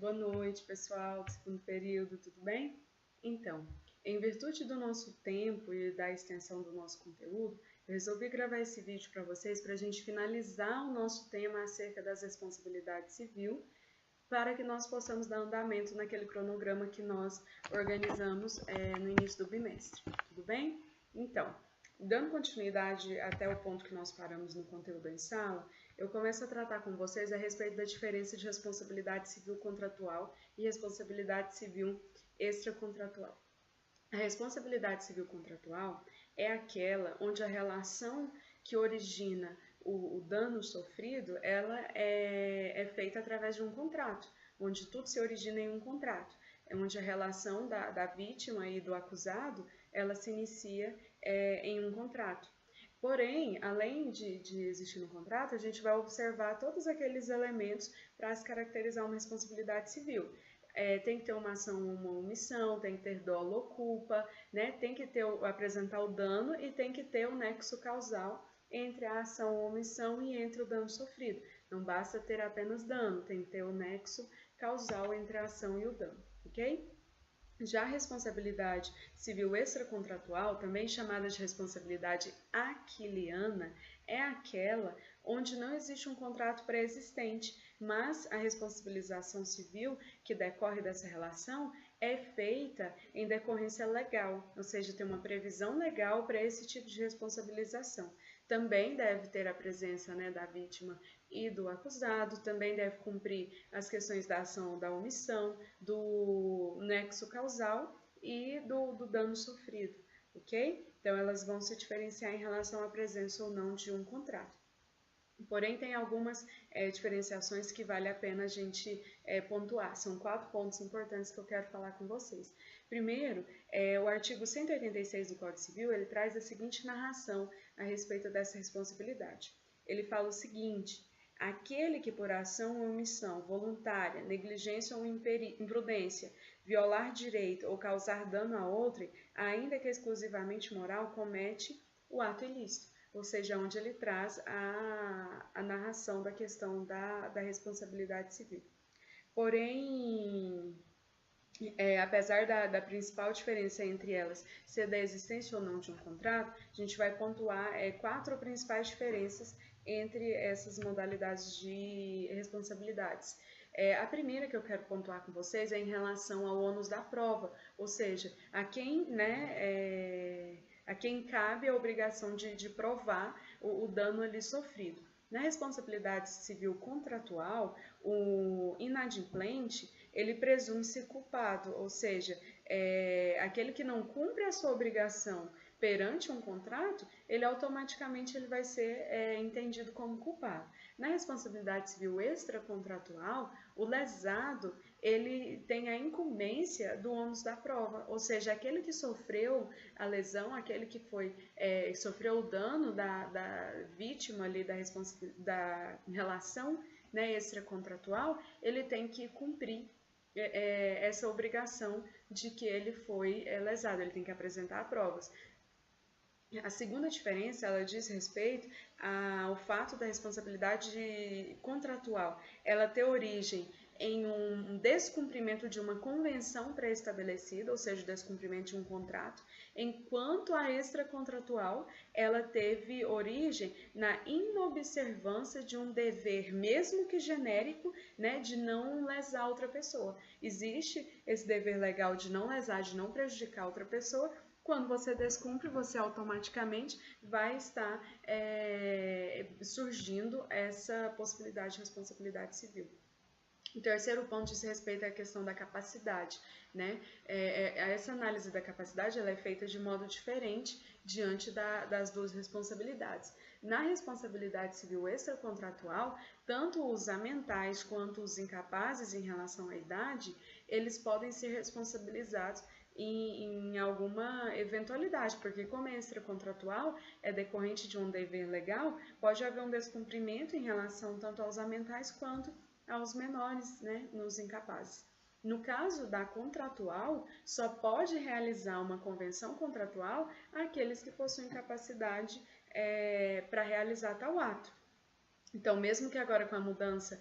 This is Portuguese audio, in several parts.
Boa noite, pessoal do segundo período, tudo bem? Então, em virtude do nosso tempo e da extensão do nosso conteúdo, eu resolvi gravar esse vídeo para vocês para a gente finalizar o nosso tema acerca das responsabilidades civil, para que nós possamos dar andamento naquele cronograma que nós organizamos no início do bimestre, tudo bem? Então, dando continuidade até o ponto que nós paramos no conteúdo em sala, eu começo a tratar com vocês a respeito da diferença de responsabilidade civil contratual e responsabilidade civil extracontratual. A responsabilidade civil contratual é aquela onde a relação que origina o dano sofrido, ela é feita através de um contrato, onde tudo se origina em um contrato, onde a relação da vítima e do acusado, ela se inicia em um contrato. Porém, além de existir no contrato, a gente vai observar todos aqueles elementos para se caracterizar uma responsabilidade civil. Tem que ter uma ação ou uma omissão, tem que ter dolo ou culpa, né? Tem que apresentar o dano e tem que ter o nexo causal entre a ação ou omissão e entre o dano sofrido. Não basta ter apenas dano, tem que ter o nexo causal entre a ação e o dano, ok? Já a responsabilidade civil extracontratual, também chamada de responsabilidade aquiliana, é aquela onde não existe um contrato pré-existente, mas a responsabilização civil que decorre dessa relação é feita em decorrência legal, ou seja, tem uma previsão legal para esse tipo de responsabilização. Também deve ter a presença, né, da vítima e do acusado, também deve cumprir as questões da ação ou da omissão, do nexo causal e do dano sofrido, ok? Então, elas vão se diferenciar em relação à presença ou não de um contrato. Porém, tem algumas diferenciações que vale a pena a gente pontuar. São 4 pontos importantes que eu quero falar com vocês. Primeiro, o artigo 186 do Código Civil, ele traz a seguinte narração a respeito dessa responsabilidade. Ele fala o seguinte: aquele que por ação ou omissão voluntária, negligência ou imprudência, violar direito ou causar dano a outrem, ainda que exclusivamente moral, comete o ato ilícito. Ou seja, onde ele traz a narração da questão da responsabilidade civil. Porém, apesar da principal diferença entre elas ser da existência ou não de um contrato, a gente vai pontuar 4 principais diferenças entre essas modalidades de responsabilidades. A primeira que eu quero pontuar com vocês é em relação ao ônus da prova, ou seja, a quem, a quem cabe a obrigação de provar o dano ali sofrido. Na responsabilidade civil contratual, o inadimplente, ele presume-se culpado, ou seja, aquele que não cumpre a sua obrigação perante um contrato, ele automaticamente vai ser entendido como culpado. Na responsabilidade civil extracontratual, o lesado, ele tem a incumbência do ônus da prova, ou seja, aquele que sofreu a lesão, aquele que sofreu o dano da vítima ali da relação, né, extracontratual, ele tem que cumprir essa obrigação de que ele foi lesado, ele tem que apresentar provas. A segunda diferença, ela diz respeito ao fato da responsabilidade contratual, ela ter origem em um descumprimento de uma convenção pré-estabelecida, ou seja, descumprimento de um contrato, enquanto a extracontratual, ela teve origem na inobservância de um dever, mesmo que genérico, né, de não lesar outra pessoa. Existe esse dever legal de não lesar, de não prejudicar outra pessoa. Quando você descumpre, você automaticamente vai estar surgindo essa possibilidade de responsabilidade civil. O terceiro ponto diz respeito à questão da capacidade, né? Essa análise da capacidade ela é feita de modo diferente diante das duas responsabilidades. Na responsabilidade civil extracontratual, tanto os amentais quanto os incapazes em relação à idade, eles podem ser responsabilizados em alguma eventualidade, porque como é extracontratual, é decorrente de um dever legal, pode haver um descumprimento em relação tanto aos amentais quanto aos menores, né, nos incapazes. No caso da contratual, só pode realizar uma convenção contratual aqueles que possuem capacidade para realizar tal ato. Então, mesmo que agora com a mudança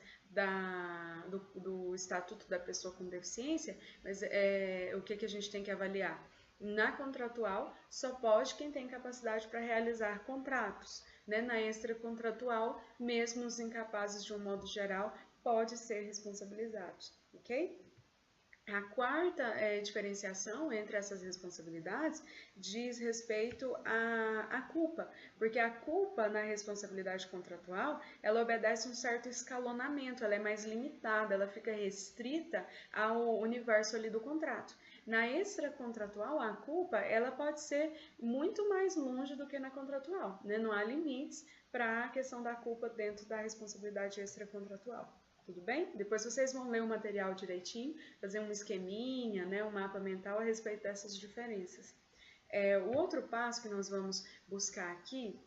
do Estatuto da Pessoa com Deficiência, mas o que a gente tem que avaliar? Na contratual, só pode quem tem capacidade para realizar contratos. Né? Na extracontratual, mesmo os incapazes de um modo geral, pode ser responsabilizados, ok? A quarta diferenciação entre essas responsabilidades diz respeito à culpa, porque a culpa na responsabilidade contratual, ela obedece um certo escalonamento, ela é mais limitada, ela fica restrita ao universo ali do contrato. Na extracontratual, a culpa, ela pode ser muito mais longe do que na contratual, né? Não há limites para a questão da culpa dentro da responsabilidade extracontratual. Tudo bem? Depois vocês vão ler o material direitinho, fazer um esqueminha, né, um mapa mental a respeito dessas diferenças. O outro passo que nós vamos buscar aqui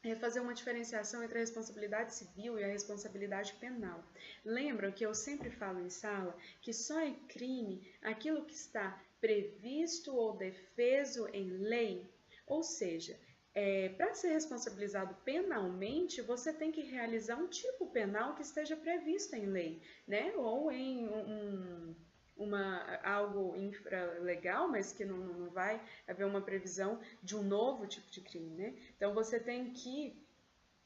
é fazer uma diferenciação entre a responsabilidade civil e a responsabilidade penal. Lembra que eu sempre falo em sala que só é crime aquilo que está previsto ou defeso em lei? Ou seja, para ser responsabilizado penalmente, você tem que realizar um tipo penal que esteja previsto em lei, né? Ou em algo infralegal, mas que não vai haver uma previsão de um novo tipo de crime, né? Então, você tem que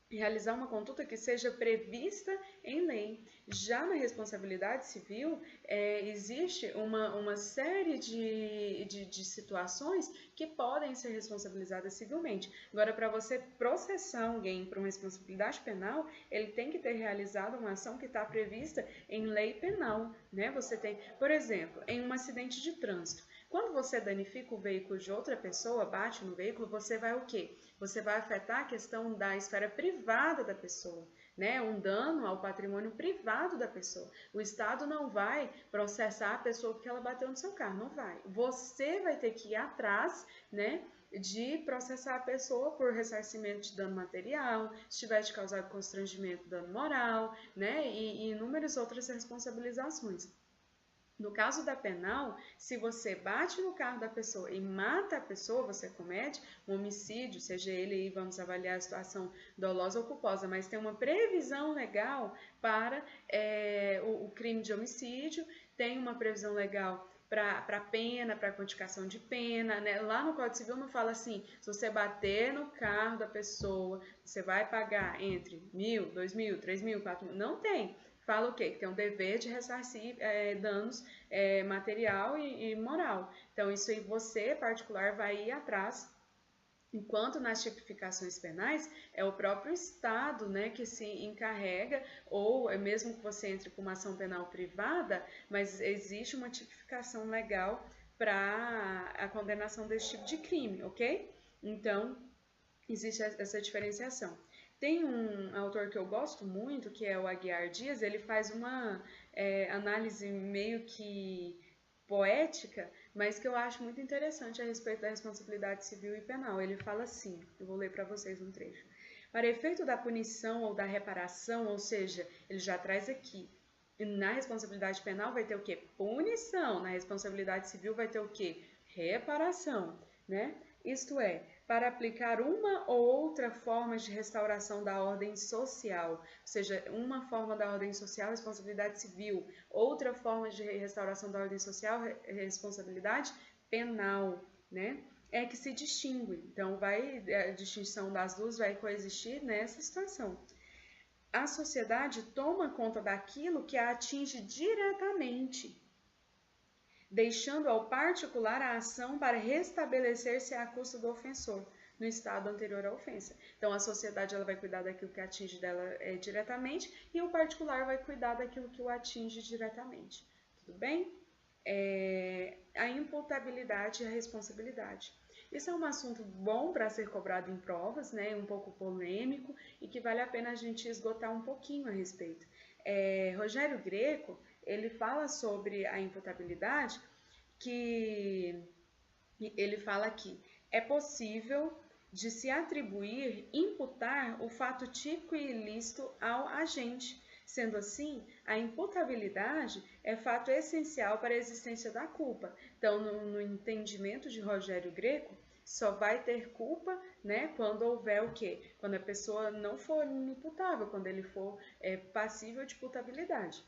realizar uma conduta que seja prevista em lei. Já na responsabilidade civil, existe uma série de situações que podem ser responsabilizadas civilmente. Agora, para você processar alguém por uma responsabilidade penal, ele tem que ter realizado uma ação que está prevista em lei penal, né? Você tem, por exemplo, em um acidente de trânsito, quando você danifica o veículo de outra pessoa, bate no veículo, você vai o quê? Você vai afetar a questão da esfera privada da pessoa, né? Um dano ao patrimônio privado da pessoa. O Estado não vai processar a pessoa porque ela bateu no seu carro, não vai. Você vai ter que ir atrás, né, de processar a pessoa por ressarcimento de dano material, se tiver de causar constrangimento, dano moral, né, e inúmeras outras responsabilizações. No caso da penal, se você bate no carro da pessoa e mata a pessoa, você comete um homicídio, seja ele, vamos avaliar a situação dolosa ou culposa, mas tem uma previsão legal para o crime de homicídio, tem uma previsão legal para pena, para quantificação de pena, né? Lá no Código Civil não fala assim, se você bater no carro da pessoa, você vai pagar entre 1.000, 2.000, 3.000, 4.000, não tem. Fala o quê? Que tem um dever de ressarcir danos material e moral. Então, isso aí você, particular, vai ir atrás. Enquanto nas tipificações penais, é o próprio Estado, né, que se encarrega, ou mesmo que você entre com uma ação penal privada, mas existe uma tipificação legal para a condenação desse tipo de crime, ok? Então, existe essa diferenciação. Tem um autor que eu gosto muito, que é o Aguiar Dias, ele faz uma análise meio que poética, mas que eu acho muito interessante a respeito da responsabilidade civil e penal. Ele fala assim, eu vou ler para vocês um trecho. Para efeito da punição ou da reparação, ou seja, ele já traz aqui, na responsabilidade penal vai ter o quê? Punição. Na responsabilidade civil vai ter o quê? Reparação, né? Isto é, para aplicar uma ou outra forma de restauração da ordem social, ou seja, uma forma da ordem social, responsabilidade civil, outra forma de restauração da ordem social, responsabilidade penal, né? É que se distingue. Então, a distinção das duas vai coexistir nessa situação. A sociedade toma conta daquilo que a atinge diretamente, deixando ao particular a ação para restabelecer-se à custa do ofensor, no estado anterior à ofensa. Então, a sociedade ela vai cuidar daquilo que atinge dela diretamente e o particular vai cuidar daquilo que o atinge diretamente. Tudo bem? A imputabilidade e a responsabilidade. Isso é um assunto bom para ser cobrado em provas, né? Um pouco polêmico e que vale a pena a gente esgotar um pouquinho a respeito. Rogério Greco, ele fala sobre a imputabilidade, que ele fala que é possível de se atribuir, imputar o fato típico e ilícito ao agente. Sendo assim, a imputabilidade é fato essencial para a existência da culpa. Então, no entendimento de Rogério Greco, só vai ter culpa, né, quando houver o quê? Quando a pessoa não for inimputável, quando ele for passível de putabilidade.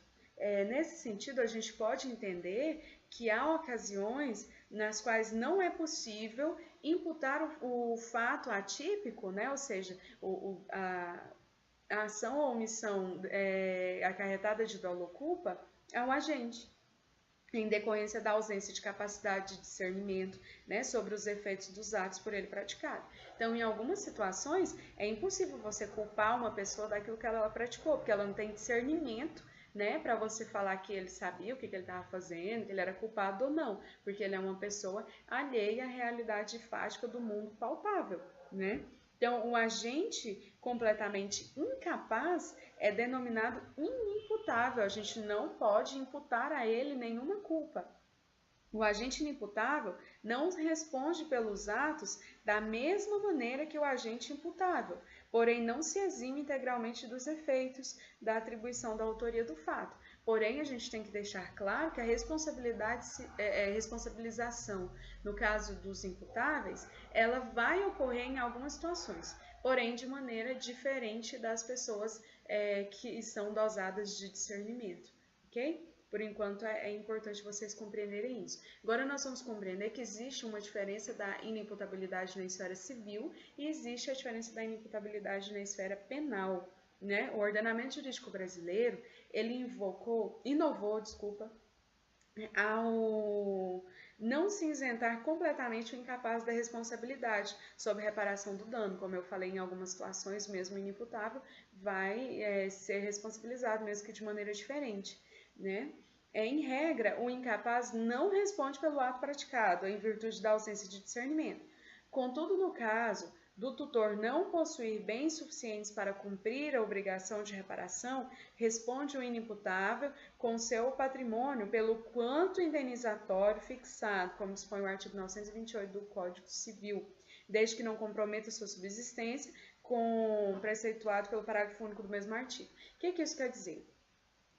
Nesse sentido, a gente pode entender que há ocasiões nas quais não é possível imputar o fato atípico, né, ou seja, a ação ou omissão acarretada de dolo ou culpa ao agente, em decorrência da ausência de capacidade de discernimento, né, sobre os efeitos dos atos por ele praticado. Então, em algumas situações, é impossível você culpar uma pessoa daquilo que ela praticou, porque ela não tem discernimento, né, para você falar que ele sabia o que ele estava fazendo, que ele era culpado ou não, porque ele é uma pessoa alheia à realidade fática do mundo palpável, né? Então, o agente completamente incapaz é denominado inimputável. A gente não pode imputar a ele nenhuma culpa. O agente inimputável não responde pelos atos da mesma maneira que o agente imputável, porém não se exime integralmente dos efeitos da atribuição da autoria do fato. Porém, a gente tem que deixar claro que a responsabilização, no caso dos imputáveis, ela vai ocorrer em algumas situações, porém de maneira diferente das pessoas que são dosadas de discernimento, ok? Por enquanto, é importante vocês compreenderem isso. Agora, nós vamos compreender que existe uma diferença da inimputabilidade na esfera civil e existe a diferença da inimputabilidade na esfera penal, né? O ordenamento jurídico brasileiro, ele inovou, ao não se isentar completamente o incapaz da responsabilidade sobre reparação do dano. Como eu falei, em algumas situações, mesmo inimputável, vai ser responsabilizado, mesmo que de maneira diferente, né? Em regra, o incapaz não responde pelo ato praticado, em virtude da ausência de discernimento. Contudo, no caso do tutor não possuir bens suficientes para cumprir a obrigação de reparação, responde o inimputável com seu patrimônio pelo quanto indenizatório fixado, como dispõe o artigo 928 do Código Civil, desde que não comprometa sua subsistência, preceituado pelo parágrafo único do mesmo artigo. O que isso quer dizer?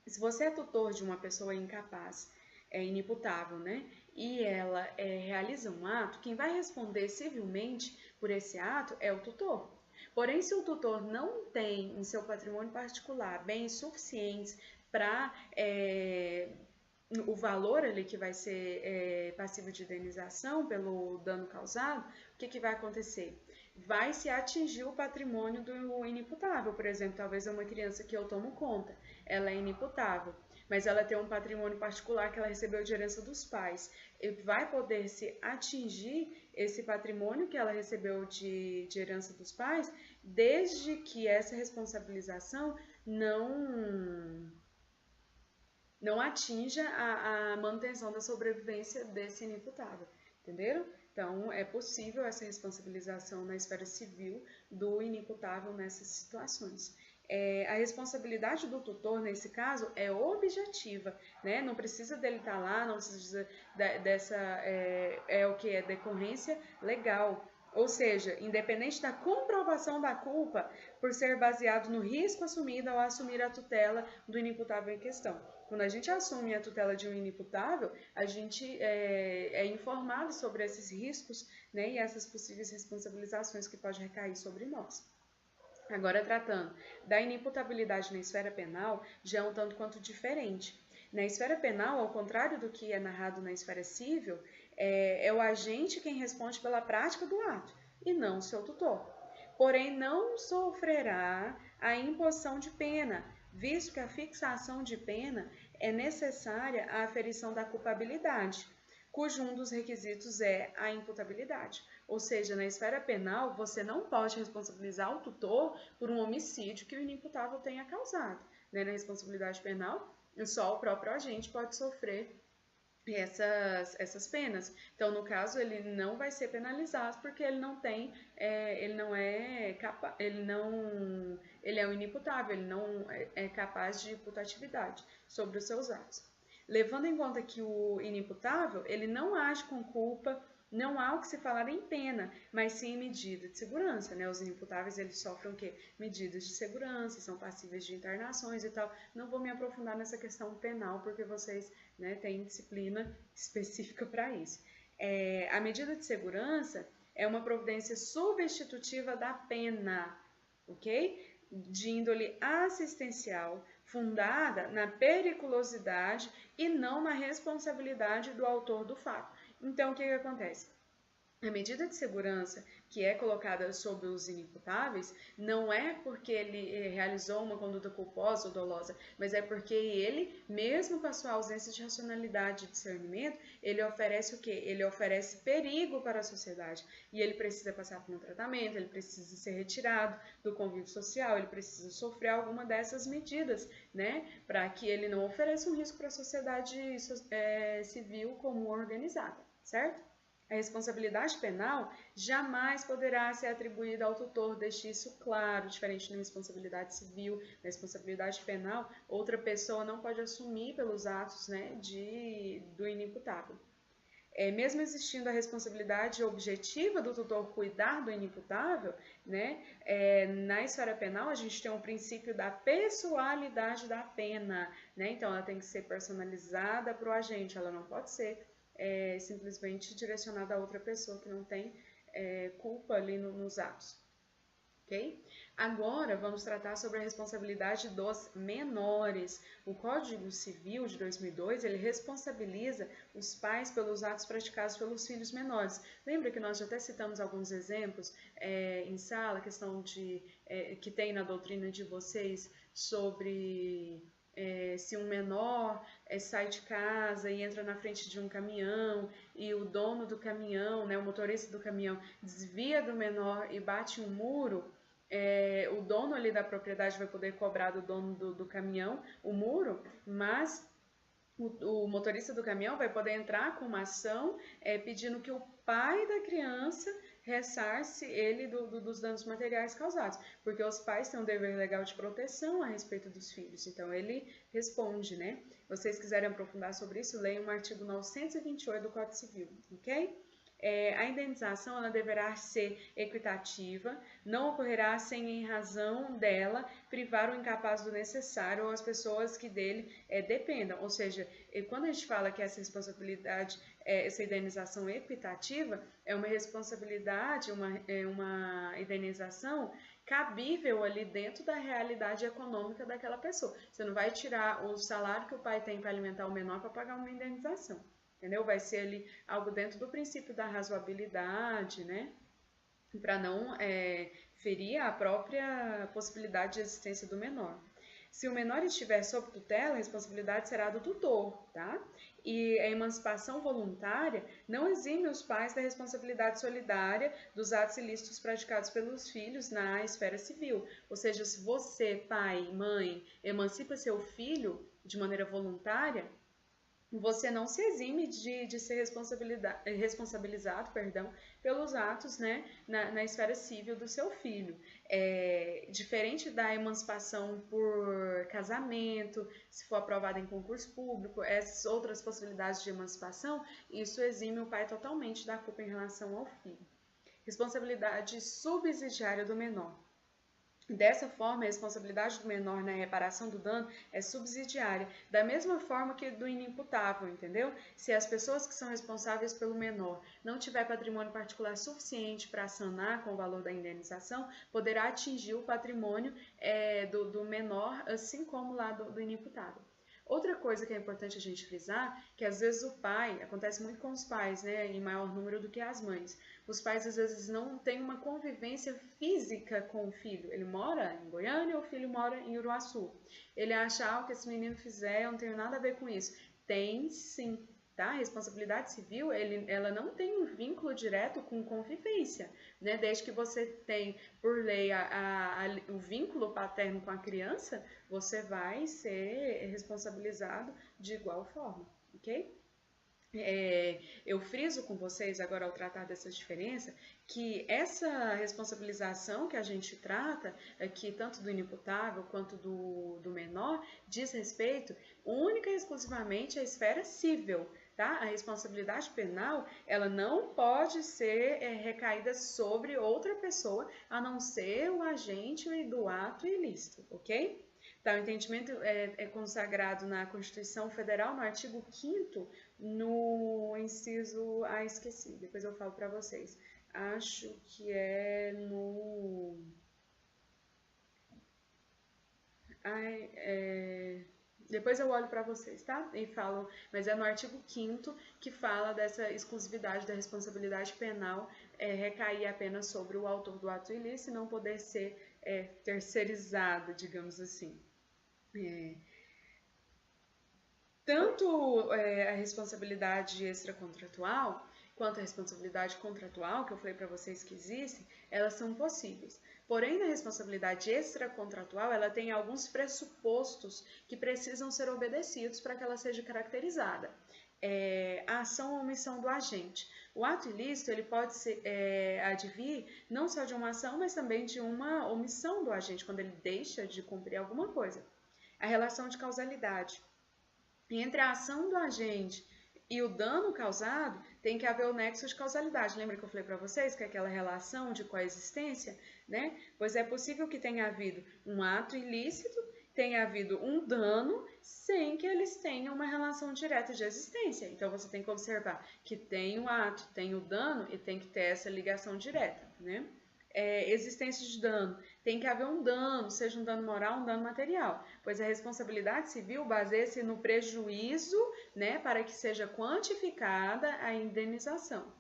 Se você é tutor de uma pessoa incapaz, inimputável, né? E ela realiza um ato, quem vai responder civilmente por esse ato é o tutor. Porém, se o tutor não tem em seu patrimônio particular bens suficientes para o valor ali que vai ser passível de indenização pelo dano causado, o que vai acontecer? Vai se atingir o patrimônio do inimputável. Por exemplo, talvez é uma criança que eu tomo conta, ela é inimputável, mas ela tem um patrimônio particular que ela recebeu de herança dos pais. E vai poder se atingir esse patrimônio que ela recebeu de herança dos pais, desde que essa responsabilização não atinja a manutenção da sobrevivência desse inimputável, entenderam? Então, é possível essa responsabilização na esfera civil do inimputável nessas situações. A responsabilidade do tutor, nesse caso, é objetiva, né? Não precisa dele estar lá, não precisa o que? É decorrência legal. Ou seja, independente da comprovação da culpa, por ser baseado no risco assumido ao assumir a tutela do inimputável em questão. Quando a gente assume a tutela de um inimputável, a gente é informado sobre esses riscos, né, e essas possíveis responsabilizações que podem recair sobre nós. Agora, tratando da inimputabilidade na esfera penal, já é um tanto quanto diferente. Na esfera penal, ao contrário do que é narrado na esfera civil, é o agente quem responde pela prática do ato, e não o seu tutor. Porém, não sofrerá a imposição de pena, visto que a fixação de pena é necessária à aferição da culpabilidade, cujo um dos requisitos é a imputabilidade. Ou seja, na esfera penal, você não pode responsabilizar o tutor por um homicídio que o inimputável tenha causado. Na responsabilidade penal, só o próprio agente pode sofrer essas penas. Então, no caso, ele não vai ser penalizado porque ele não tem, ele é um inimputável, ele não é capaz de imputatividade sobre os seus atos. Levando em conta que o inimputável, ele não age com culpa, não há o que se falar em pena, mas sim em medida de segurança, né? Os inimputáveis, eles sofrem o quê? Medidas de segurança, são passíveis de internações e tal. Não vou me aprofundar nessa questão penal, porque vocês, né, têm disciplina específica para isso. A medida de segurança, é uma providência substitutiva da pena, ok? De índole assistencial, fundada na periculosidade e não na responsabilidade do autor do fato. Então, o que acontece? A medida de segurança que é colocada sobre os inimputáveis não é porque ele realizou uma conduta culposa ou dolosa, mas é porque ele, mesmo com a sua ausência de racionalidade e discernimento, ele oferece o quê? Ele oferece perigo para a sociedade. E ele precisa passar por um tratamento, ele precisa ser retirado do convívio social, ele precisa sofrer alguma dessas medidas, né? Para que ele não ofereça um risco para a sociedade civil comum organizada, certo? A responsabilidade penal jamais poderá ser atribuída ao tutor, deixe isso claro, diferente da responsabilidade civil. Na responsabilidade penal, outra pessoa não pode assumir pelos atos, né, do inimputável. Mesmo existindo a responsabilidade objetiva do tutor cuidar do inimputável, né, na esfera penal a gente tem um princípio da pessoalidade da pena, né, então ela tem que ser personalizada para o agente, ela não pode ser simplesmente direcionada a outra pessoa que não tem culpa ali nos atos. Ok? Agora vamos tratar sobre a responsabilidade dos menores. O Código Civil de 2002, ele responsabiliza os pais pelos atos praticados pelos filhos menores. Lembra que nós já até citamos alguns exemplos em sala, questão que tem na doutrina de vocês sobre se um menor sai de casa e entra na frente de um caminhão e o dono do caminhão, né, o motorista do caminhão, desvia do menor e bate um muro, o dono ali da propriedade vai poder cobrar do dono do caminhão o muro, mas o motorista do caminhão vai poder entrar com uma ação pedindo que o pai da criança ressarce ele dos danos materiais causados, porque os pais têm um dever legal de proteção a respeito dos filhos, então ele responde, né? Se vocês quiserem aprofundar sobre isso, leiam o artigo 928 do Código Civil, ok? A indenização ela deverá ser equitativa, não ocorrerá sem, em razão dela, privar o incapaz do necessário ou as pessoas que dele dependam. Ou seja, quando a gente fala que essa responsabilidade, essa indenização equitativa, é uma responsabilidade, uma indenização cabível ali dentro da realidade econômica daquela pessoa. Você não vai tirar o salário que o pai tem para alimentar o menor para pagar uma indenização. Entendeu? Vai ser ali algo dentro do princípio da razoabilidade, né? Para não ferir a própria possibilidade de existência do menor. Se o menor estiver sob tutela, a responsabilidade será do tutor, tá? E a emancipação voluntária não exime os pais da responsabilidade solidária dos atos ilícitos praticados pelos filhos na esfera civil. Ou seja, se você, pai, mãe, emancipa seu filho de maneira voluntária, você não se exime de ser responsabilizado pelos atos, né, na esfera civil do seu filho. Diferente da emancipação por casamento, se for aprovada em concurso público, essas outras possibilidades de emancipação, isso exime o pai totalmente da culpa em relação ao filho. Responsabilidade subsidiária do menor. Dessa forma, a responsabilidade do menor na reparação do dano é subsidiária, da mesma forma que do inimputável, entendeu? Se as pessoas que são responsáveis pelo menor não tiver patrimônio particular suficiente para sanar com o valor da indenização, poderá atingir o patrimônio do menor, assim como lá do inimputável. Outra coisa que é importante a gente frisar, que às vezes o pai, acontece muito com os pais, né, em maior número do que as mães. Os pais às vezes não têm uma convivência física com o filho. Ele mora em Goiânia, o filho mora em Uruaçu. Ele acha, o que esse menino fizer, eu não tenho nada a ver com isso. Tem sim. Tá? A responsabilidade civil, ela não tem um vínculo direto com convivência, né? Desde que você tem, por lei, o vínculo paterno com a criança, você vai ser responsabilizado de igual forma, ok? Eu friso com vocês agora ao tratar dessa diferença que essa responsabilização que a gente trata aqui, tanto do inimputável quanto do menor, diz respeito única e exclusivamente à esfera civil. Tá? A responsabilidade penal, ela não pode ser recaída sobre outra pessoa, a não ser o agente do ato ilícito, ok? Tá, o entendimento é consagrado na Constituição Federal, no artigo 5º, no inciso... esqueci, depois eu falo para vocês. Acho que é no... Depois eu olho para vocês, tá? E falo, mas é no artigo 5º que fala dessa exclusividade da responsabilidade penal recair apenas sobre o autor do ato ilícito e não poder ser terceirizado, digamos assim. Tanto a responsabilidade extracontratual quanto a responsabilidade contratual, que eu falei para vocês que existem, elas são possíveis. Porém, na responsabilidade extracontratual, ela tem alguns pressupostos que precisam ser obedecidos para que ela seja caracterizada. A ação ou omissão do agente. O ato ilícito ele pode advir não só de uma ação, mas também de uma omissão do agente, quando ele deixa de cumprir alguma coisa. A relação de causalidade. Entre a ação do agente e o dano causado, tem que haver o nexo de causalidade. Lembra que eu falei para vocês que é aquela relação de coexistência, né? Pois é possível que tenha havido um ato ilícito, tenha havido um dano, sem que eles tenham uma relação direta de existência. Então, você tem que observar que tem o ato, tem o dano e tem que ter essa ligação direta, né? Existência de dano. Tem que haver um dano, seja um dano moral, um dano material, pois a responsabilidade civil baseia-se no prejuízo, né, para que seja quantificada a indenização.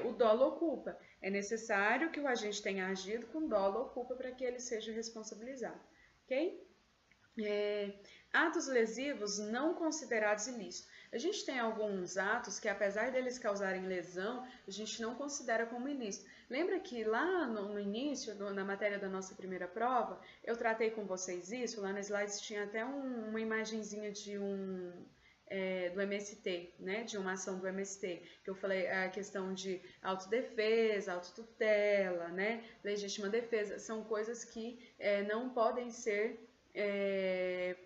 O dolo ou culpa. É necessário que o agente tenha agido com dolo ou culpa para que ele seja responsabilizado, ok? Atos lesivos não considerados ilícitos. A gente tem alguns atos que, apesar deles causarem lesão, a gente não considera como ilícito. Lembra que lá no início, na matéria da nossa primeira prova, eu tratei com vocês isso? Lá nas slides tinha até uma imagenzinha de do MST, né? De uma ação do MST, que eu falei a questão de autodefesa, autotutela, né? Legítima defesa, são coisas que não podem ser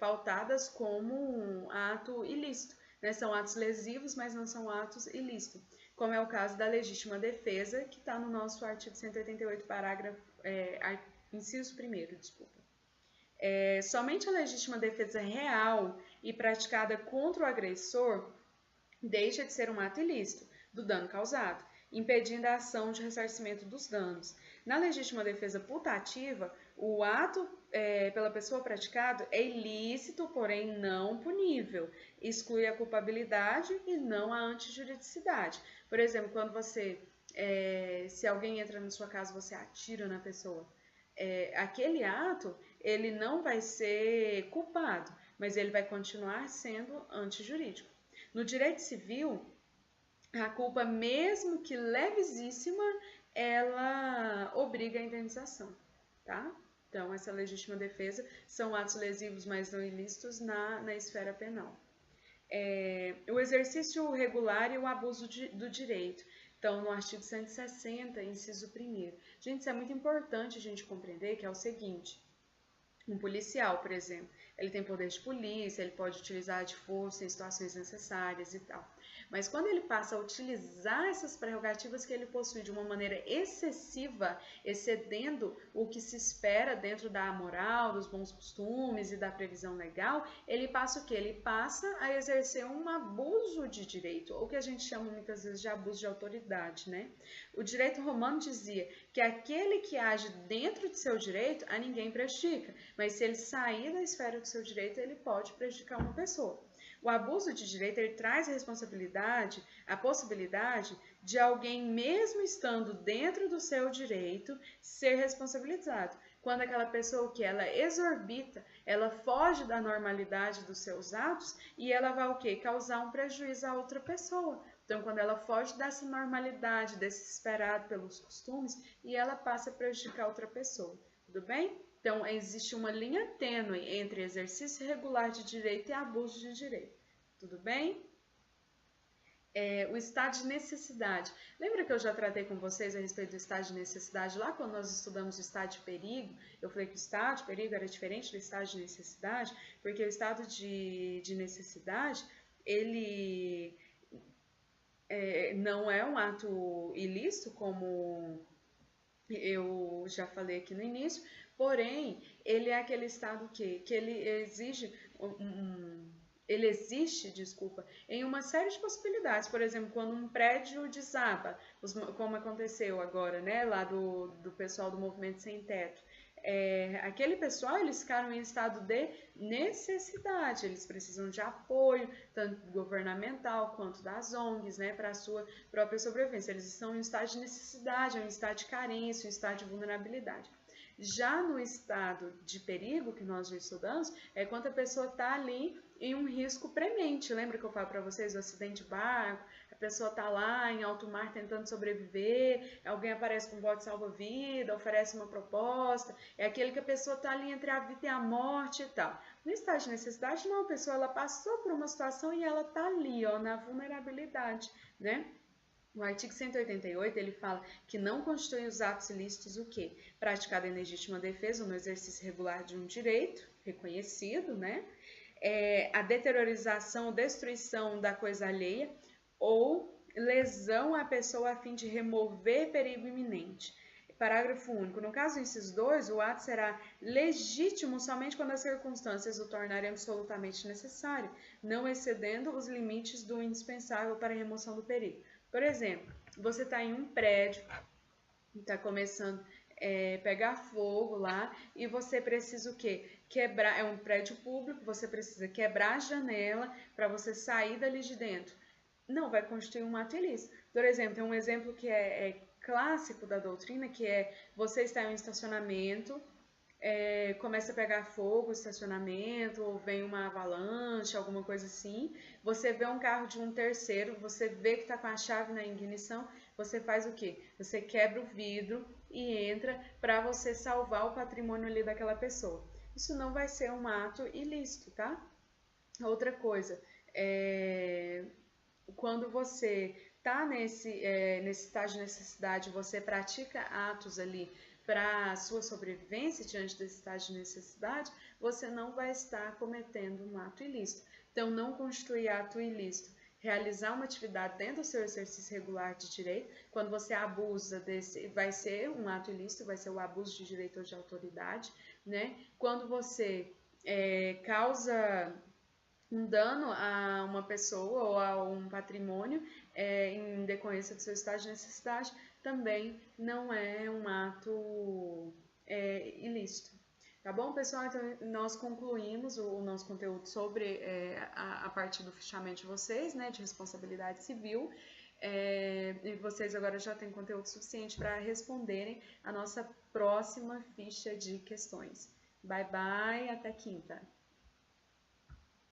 pautadas como um ato ilícito, né? São atos lesivos, mas não são atos ilícitos, como é o caso da legítima defesa, que está no nosso artigo 188, parágrafo, inciso 1º, desculpa. Somente a legítima defesa real e praticada contra o agressor deixa de ser um ato ilícito do dano causado, impedindo a ação de ressarcimento dos danos. Na legítima defesa putativa, o ato pela pessoa praticado é ilícito, porém não punível. Exclui a culpabilidade e não a antijuridicidade. Por exemplo, quando você, se alguém entra na sua casa, você atira na pessoa. Aquele ato, ele não vai ser culpado, mas ele vai continuar sendo antijurídico. No direito civil, a culpa, mesmo que levíssima, ela obriga a indenização, tá? Então, essa legítima defesa são atos lesivos, mas não ilícitos na esfera penal. O exercício regular e o abuso do direito. Então, no artigo 160, inciso 1º. Gente, isso é muito importante a gente compreender, que é o seguinte: um policial, por exemplo, ele tem poder de polícia, ele pode utilizar de força em situações necessárias e tal. Mas quando ele passa a utilizar essas prerrogativas que ele possui de uma maneira excessiva, excedendo o que se espera dentro da moral, dos bons costumes e da previsão legal, ele passa o quê? Ele passa a exercer um abuso de direito, ou que a gente chama muitas vezes de abuso de autoridade, né? O direito romano dizia que aquele que age dentro de seu direito, a ninguém prejudica, mas se ele sair da esfera do seu direito, ele pode prejudicar uma pessoa. O abuso de direito, ele traz a responsabilidade, a possibilidade de alguém, mesmo estando dentro do seu direito, ser responsabilizado. Quando aquela pessoa que ela exorbita, ela foge da normalidade dos seus atos e ela vai o quê? Causar um prejuízo a outra pessoa. Então, quando ela foge dessa normalidade, desse esperado pelos costumes, e ela passa a prejudicar outra pessoa. Tudo bem? Então, existe uma linha tênue entre exercício regular de direito e abuso de direito. Tudo bem? O estado de necessidade. Lembra que eu já tratei com vocês a respeito do estado de necessidade? Lá quando nós estudamos o estado de perigo, eu falei que o estado de perigo era diferente do estado de necessidade, porque o estado de necessidade, ele não é um ato ilícito, como eu já falei aqui no início, porém, ele é aquele estado que ele exige ele existe, desculpa, em uma série de possibilidades. Por exemplo, quando um prédio desaba, como aconteceu agora, né, lá do pessoal do Movimento Sem Teto. Aquele pessoal, eles ficaram em estado de necessidade, eles precisam de apoio, tanto governamental quanto das ONGs, né, para a sua própria sobrevivência. Eles estão em um estado de necessidade, em um estado de carência, em um estado de vulnerabilidade. Já no estado de perigo, que nós já estudamos, é quando a pessoa está ali em um risco premente. Lembra que eu falo para vocês do acidente de barco? A pessoa está lá em alto mar tentando sobreviver, alguém aparece com um bote salva-vida, oferece uma proposta, é aquele que a pessoa está ali entre a vida e a morte e tal. No estágio de necessidade, não, a pessoa ela passou por uma situação e ela está ali, ó, na vulnerabilidade, né? O artigo 188, ele fala que não constitui os atos ilícitos o quê? Praticado em legítima defesa ou no exercício regular de um direito reconhecido, né? A deteriorização ou destruição da coisa alheia ou lesão à pessoa a fim de remover perigo iminente. Parágrafo único. No caso do inciso 2, o ato será legítimo somente quando as circunstâncias o tornarem absolutamente necessário, não excedendo os limites do indispensável para a remoção do perigo. Por exemplo, você está em um prédio, está começando a pegar fogo lá e você precisa o quê? Quebrar, é um prédio público, você precisa quebrar a janela para você sair dali de dentro. Não vai constituir um ato ilícito. Por exemplo, tem um exemplo que é clássico da doutrina, que é você está em um estacionamento, começa a pegar fogo o estacionamento, ou vem uma avalanche, alguma coisa assim, você vê um carro de um terceiro, você vê que está com a chave na ignição, você faz o quê? Você quebra o vidro e entra para você salvar o patrimônio ali daquela pessoa. Isso não vai ser um ato ilícito, tá? Outra coisa, quando você está nesse estágio de necessidade, você pratica atos ali para a sua sobrevivência diante desse estágio de necessidade, você não vai estar cometendo um ato ilícito. Então, não constitui ato ilícito realizar uma atividade dentro do seu exercício regular de direito. Quando você abusa desse, vai ser um ato ilícito, vai ser o abuso de direito ou de autoridade, né? Quando você causa um dano a uma pessoa ou a um patrimônio em decorrência do seu estado de necessidade, também não é um ato ilícito. Tá bom, pessoal? Então, nós concluímos o nosso conteúdo sobre a parte do fichamento de vocês, né, de responsabilidade civil. E vocês agora já têm conteúdo suficiente para responderem a nossa próxima ficha de questões. Bye, bye, até quinta!